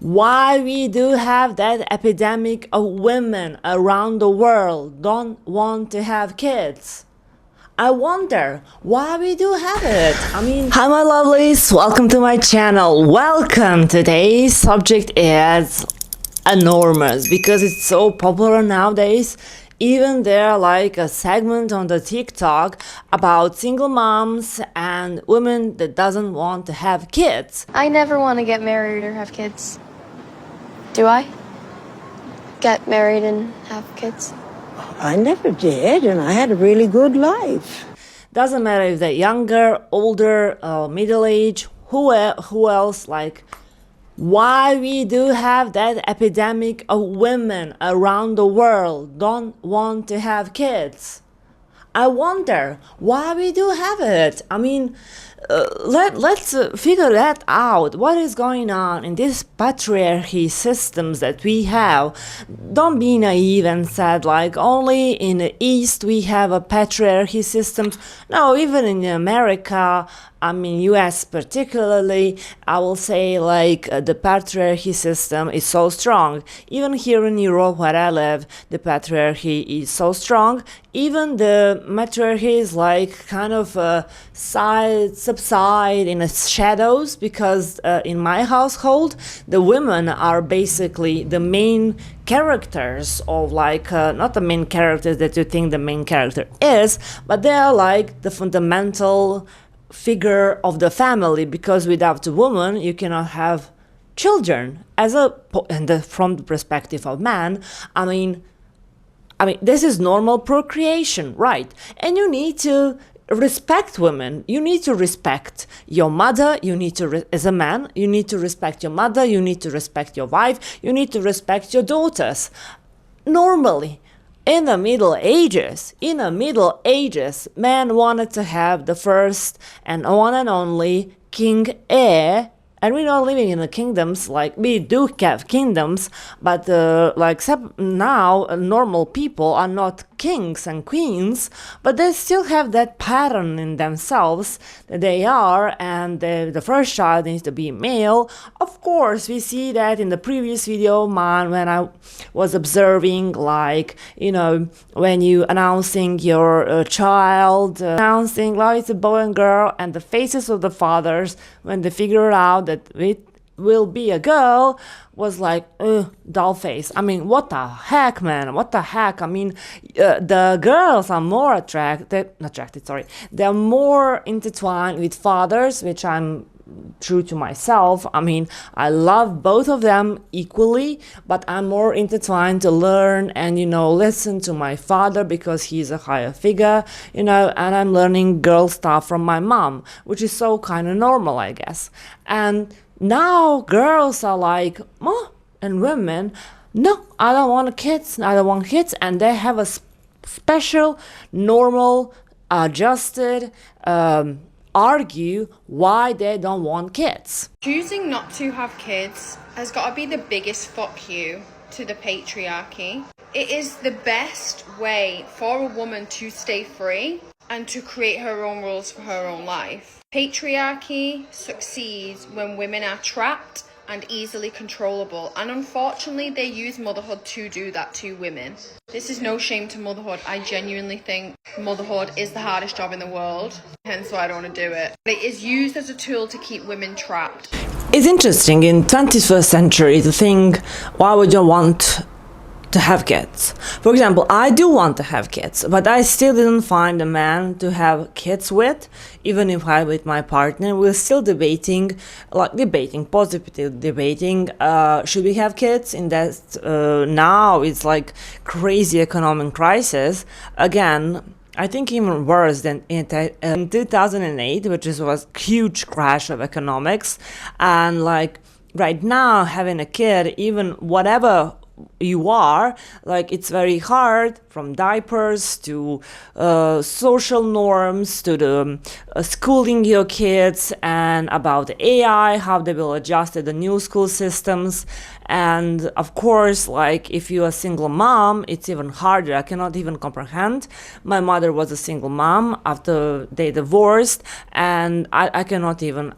Why we do have that epidemic of women around the world don't want to have kids? I wonder why we do have it. Hi my lovelies, welcome to my channel. Welcome. Today's subject is enormous because it's so popular nowadays. Even there like a segment on the TikTok about single moms and women that doesn't want to have kids. I never want to get married or have kids. Do I? Get married and have kids? I never did, and I had a really good life. Doesn't matter if they're younger, older, middle age, who else, like, why we do have that epidemic of women around the world don't want to have kids. I wonder why we do have it. Let's figure that out. What is going on in these patriarchy systems that we have? Don't be naive and said like only in the East we have a patriarchy system. No, even in America, US particularly, I will say like the patriarchy system is so strong. Even here in Europe where I live, the patriarchy is so strong. Even the matriarchy is like kind of subside in the shadows because in my household, the women are basically the main characters of like not the main characters that you think the main character is, but they are like the fundamental figure of the family, because without a woman you cannot have children. From the perspective of man, this is normal procreation, right? And you need to respect women. You need to respect your mother. You need to, as a man, you need to respect your mother. You need to respect your wife. You need to respect your daughters. Normally, in the Middle Ages, men wanted to have the first and one and only king heir. And we're not living in the kingdoms, like we do have kingdoms, but now normal people are not kings and queens, but they still have that pattern in themselves that they are, and the first child needs to be male. Of course, we see that in the previous video, man, when I was observing, like, when you announcing your child, announcing like it's a boy and girl, and the faces of the fathers when they figure out that it will be a girl was like doll face. What the heck, man, what the heck? The girls are more attracted, sorry, they're more intertwined with fathers, which I'm true to myself. I love both of them equally, but I'm more intertwined to learn and listen to my father because he's a higher figure, and I'm learning girl stuff from my mom, which is so kind of normal, I guess. And now girls are like, oh, and women, no, I don't want kids, and they have a special, normal, adjusted argue why they don't want kids. Choosing not to have kids has got to be the biggest fuck you to the patriarchy. It is the best way for a woman to stay free and to create her own rules for her own life. Patriarchy succeeds when women are trapped and easily controllable, and unfortunately they use motherhood to do that to women. This is no shame to motherhood. I genuinely think motherhood is the hardest job in the world, hence why I don't want to do it. But it is used as a tool to keep women trapped. It's interesting in 21st century to think, why would you want to have kids? For example, I do want to have kids, but I still didn't find a man to have kids with. Even if I with my partner, we're still debating, positively debating, should we have kids? In that now it's like crazy economic crisis again. I think even worse than in 2008, which was huge crash of economics. And like right now, having a kid, even whatever you are, like it's very hard, from diapers to social norms to the schooling your kids, and about AI, how they will adjust to the new school systems. And of course, like if you're a single mom, it's even harder. I cannot even comprehend. My mother was a single mom after they divorced, and I cannot even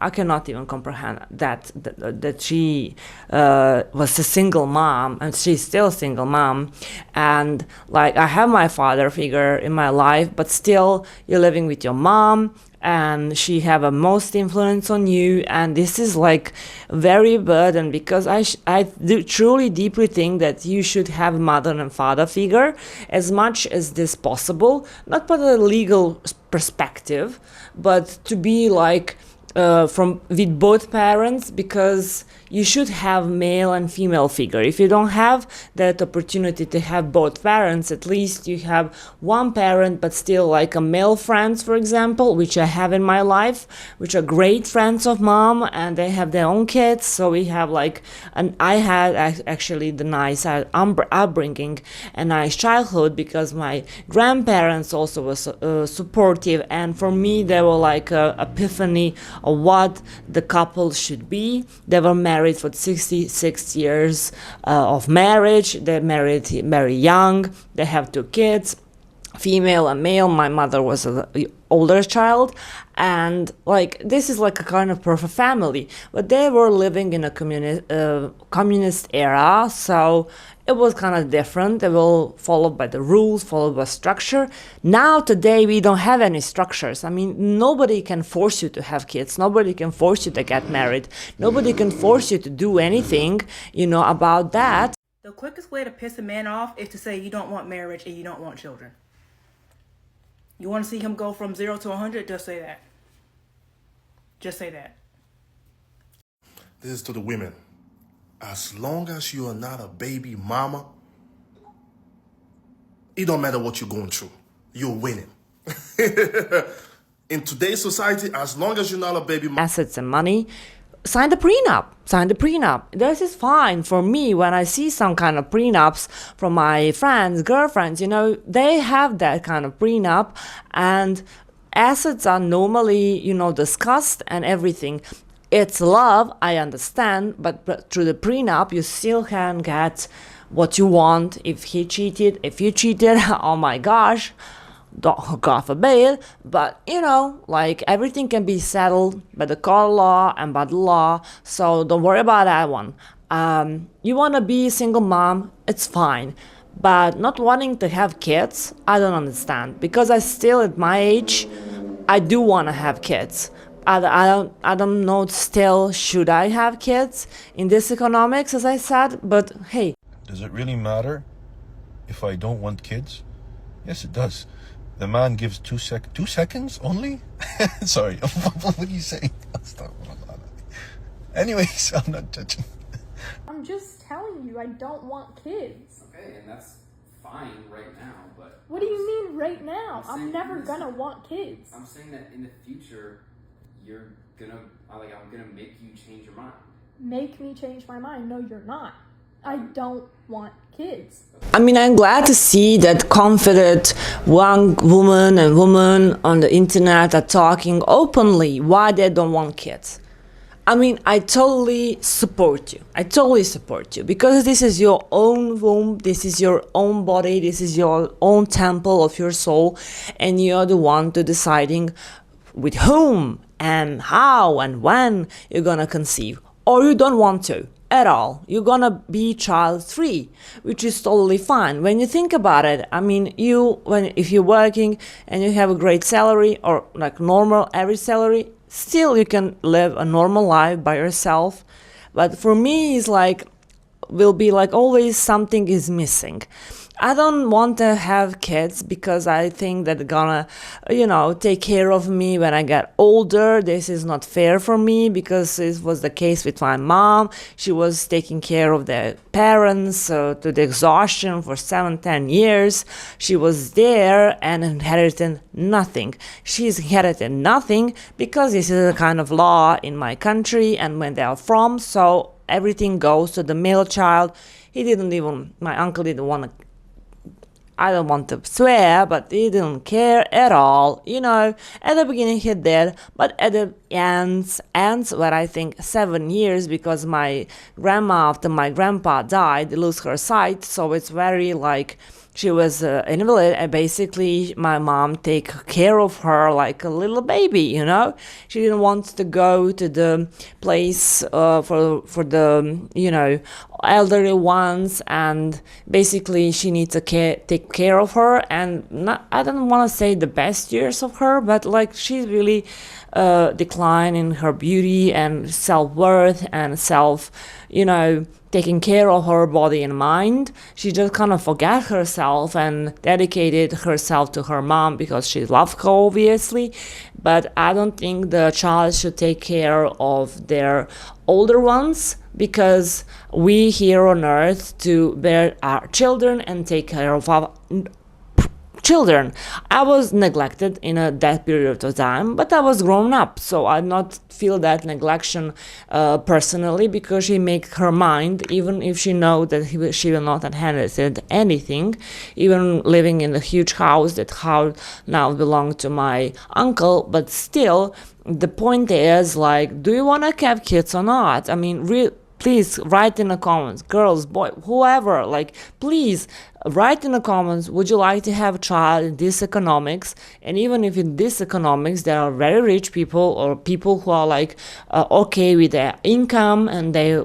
comprehend that she was a single mom, and she's still a single mom. And like I have my father figure in my life, but still you're living with your mom, and she have a most influence on you, and this is like very burden, because I do truly deeply think that you should have mother and father figure as much as this possible, not for the legal perspective, but to be like from with both parents, because you should have male and female figure. If you don't have that opportunity to have both parents, at least you have one parent but still like a male friends, for example, which I have in my life, which are great friends of mom, and they have their own kids. So we have like, and I had actually the nice upbringing and nice childhood, because my grandparents also was supportive, and for me they were like a epiphany of what the couple should be. They were married for 66 years of marriage. They married very young. They have 2 kids, female and male. My mother was an older child, and like this is like a kind of perfect family. But they were living in a communist era, so it was kind of different. They were followed by the rules, followed by structure. Now today we don't have any structures. I mean, nobody can force you to have kids. Nobody can force you to get married. Nobody can force you to do anything, about that. The quickest way to piss a man off is to say you don't want marriage and you don't want children. You want to see him go from 0 to 100? Just say that. Just say that. This is to the women. As long as you are not a baby mama, it don't matter what you're going through. You're winning. In today's society, as long as you're not a baby mama, assets and money, sign the prenup. This is fine for me. When I see some kind of prenups from my friends, girlfriends, they have that kind of prenup, and assets are normally, discussed and everything. It's love, I understand, but through the prenup, you still can get what you want. If you cheated, oh my gosh, God forbid, but like everything can be settled by the court law and by the law, so don't worry about that one. You want to be a single mom, it's fine, but not wanting to have kids, I don't understand, because I still, at my age, I do want to have kids. I don't know still, should I have kids in this economics, as I said, but hey. Does it really matter if I don't want kids? Yes, it does. The man gives 2 seconds only? Sorry, what are you saying? Anyways, I'm not judging. I'm just telling you, I don't want kids. Okay, and that's fine right now, but... What do you mean right now? I'm never gonna want kids. I'm saying that in the future, you're gonna, I'm gonna make you change your mind. Make me change my mind? No, you're not. I don't want kids. I mean, I'm glad to see that confident young woman and women on the internet are talking openly why they don't want kids. I mean, I totally support you. Because this is your own womb, this is your own body, this is your own temple of your soul, and you're the one to deciding with whom and how and when you're gonna conceive, or you don't want to at all. You're gonna be child free, which is totally fine. When you think about it, I mean, if you're working and you have a great salary, or like normal average salary, still you can live a normal life by yourself. But for me, it's like, will be like always something is missing. I don't want to have kids because I think that they're gonna, take care of me when I get older. This is not fair for me because this was the case with my mom. She was taking care of their parents to the exhaustion for 7-10 years. She was there and inherited nothing. She's inherited nothing because this is a kind of law in my country and when they are from. So everything goes to the male child. My uncle didn't want to, I don't want to swear, but he didn't care at all. At the beginning he did, but at the ends were I think 7 years, because my grandma, after my grandpa died, lose her sight, so it's very like she was an invalid, and basically my mom take care of her like a little baby. She didn't want to go to the place for the elderly ones, and basically she needs to take care of her. And I don't want to say the best years of her, but like she's really decline in her beauty and self-worth and taking care of her body and mind. She just kind of forgot herself and dedicated herself to her mom because she loved her, obviously. But I don't think the child should take care of their older ones, because we here on earth to bear our children and take care of our children. I was neglected in that period of time, but I was grown up, so I not feel that neglection personally, because she make her mind, even if she know that she will not inherit anything, even living in a huge house that now belong to my uncle. But still, the point is, like, do you want to have kids or not? I mean, please write in the comments, girls, boy, whoever, like, please write in the comments, would you like to have a child in this economics? And even if in this economics there are very rich people or people who are like okay with their income and they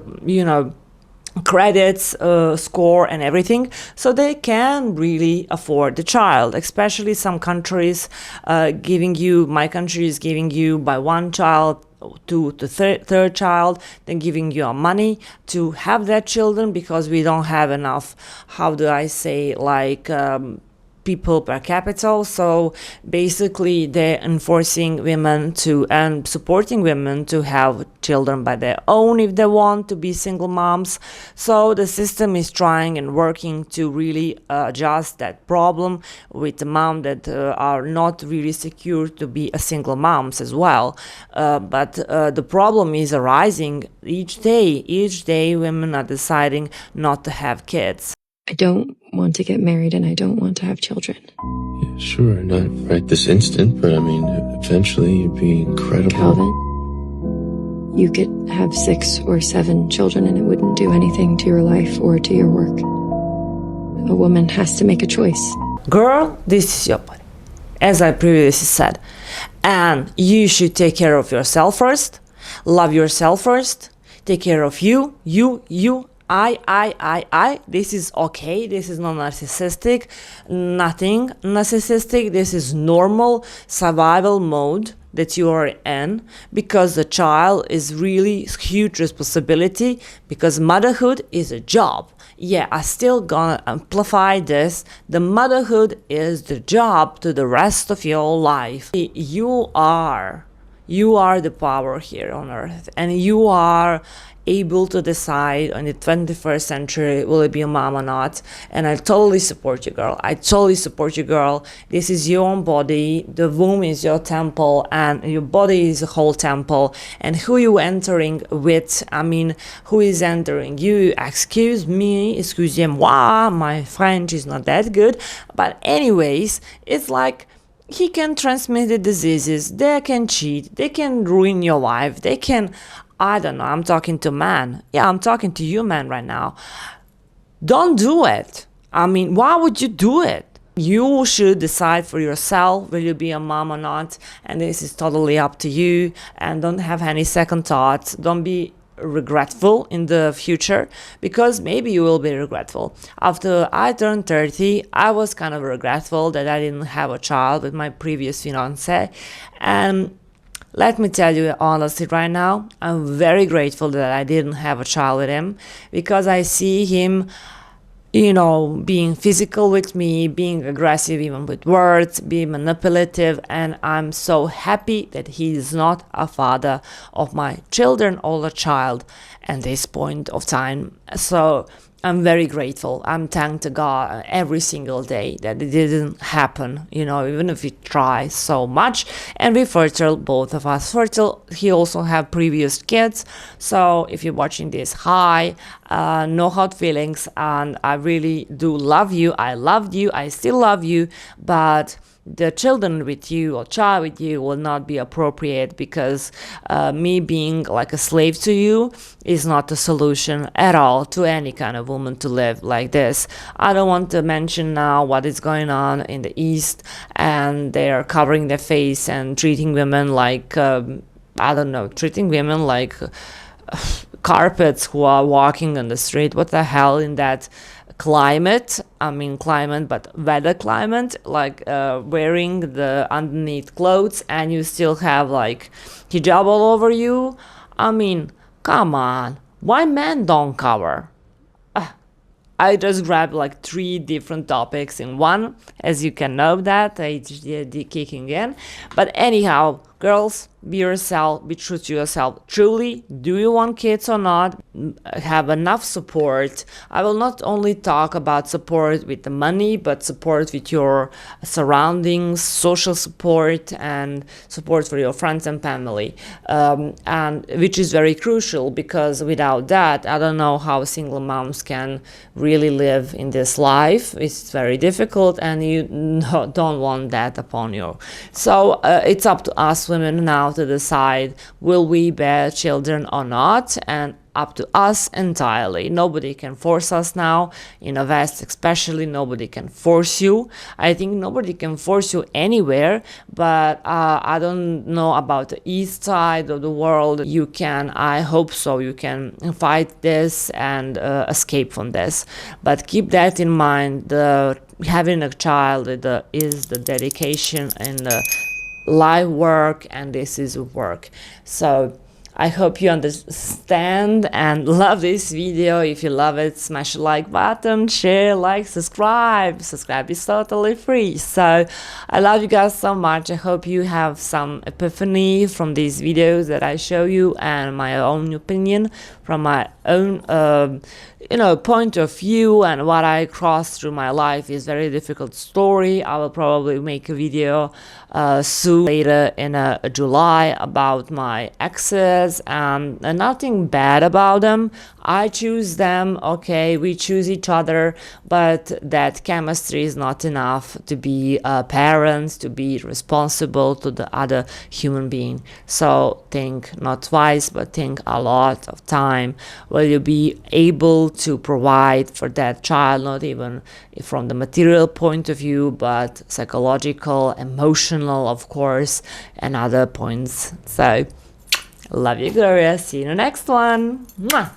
credits score and everything, so they can really afford the child. Especially some countries my country is giving you by one child to the third child, then giving you money to have that children, because we don't have enough, how do I say, like people per capita. So basically they're enforcing women to and supporting women to have children by their own if they want to be single moms. So the system is trying and working to really adjust that problem with the mom that are not really secure to be a single moms as well. But the problem is arising each day women are deciding not to have kids. I don't want to get married and I don't want to have children. Yeah, sure, not right this instant, but I mean, eventually you'd be incredible. Calvin, you could have 6 or 7 children and it wouldn't do anything to your life or to your work. A woman has to make a choice. Girl, this is your body, as I previously said. And you should take care of yourself first, love yourself first, take care of you, I. This is okay. This is not narcissistic. Nothing narcissistic. This is normal survival mode that you are in, because the child is really huge responsibility, because motherhood is a job. Yeah, I still gonna amplify this. The motherhood is the job to the rest of your life. You are the power here on earth, and you are able to decide in the 21st century will it be a mom or not. And I totally support you, girl. This is your own body. The womb is your temple, and your body is a whole temple. And who you entering with, who is entering you? Excusez-moi, my French is not that good, but anyways, it's like he can transmit the diseases, they can cheat, they can ruin your life, they can, I don't know, I'm talking to man. Yeah, I'm talking to you, man, right now. Don't do it. Why would you do it? You should decide for yourself, will you be a mom or not? And this is totally up to you. And don't have any second thoughts. Don't be regretful in the future, because maybe you will be regretful. After I turned 30, I was kind of regretful that I didn't have a child with my previous fiance. And let me tell you honestly right now, I'm very grateful that I didn't have a child with him, because I see him, being physical with me, being aggressive even with words, being manipulative, and I'm so happy that he is not a father of my children or a child at this point of time. So I'm very grateful. I'm thank to God every single day that it didn't happen, you know, even if we try so much. And we fertile, both of us fertile. He also have previous kids. So if you're watching this, hi, no hard feelings. And I really do love you. I loved you. I still love you. But the children with you or child with you will not be appropriate, because me being like a slave to you is not a solution at all to any kind of woman to live like this. I don't want to mention now what is going on in the East, and they are covering their face and treating women like I don't know, treating women like carpets who are walking on the street. What the hell in that climate, I mean climate, but weather climate, like wearing the underneath clothes and you still have like hijab all over you. I mean, come on, why men don't cover? I just grabbed like 3 different topics in one, as you can know that ADHD kicking in. But anyhow, girls, be yourself, be true to yourself. Truly, do you want kids or not? Have enough support. I will not only talk about support with the money, but support with your surroundings, social support, and support for your friends and family, and which is very crucial, because without that, I don't know how single moms can really live in this life. It's very difficult, and you don't want that upon you. So it's up to us women now to decide, will we bear children or not, and up to us entirely. Nobody can force us now, in the West especially. Nobody can force you. I think nobody can force you anywhere, but I don't know about the East side of the world. You can, I hope so, you can fight this and escape from this. But keep that in mind, having a child is the dedication and the life work, and this is work. So I hope you understand and love this video. If you love it, smash the like button, share, like, subscribe. Subscribe is totally free. So I love you guys so much. I hope you have some epiphany from these videos that I show you, and my own opinion from my own point of view, and what I crossed through my life is very difficult story. I will probably make a video soon, later in July, about my exes, and nothing bad about them. I choose them, okay, we choose each other, but that chemistry is not enough to be parents, to be responsible to the other human being. So think not twice, but think a lot of time. Will you be able to provide for that child, not even from the material point of view, but psychological, emotional, of course, and other points. So love you, Gloria. See you in the next one. Mwah!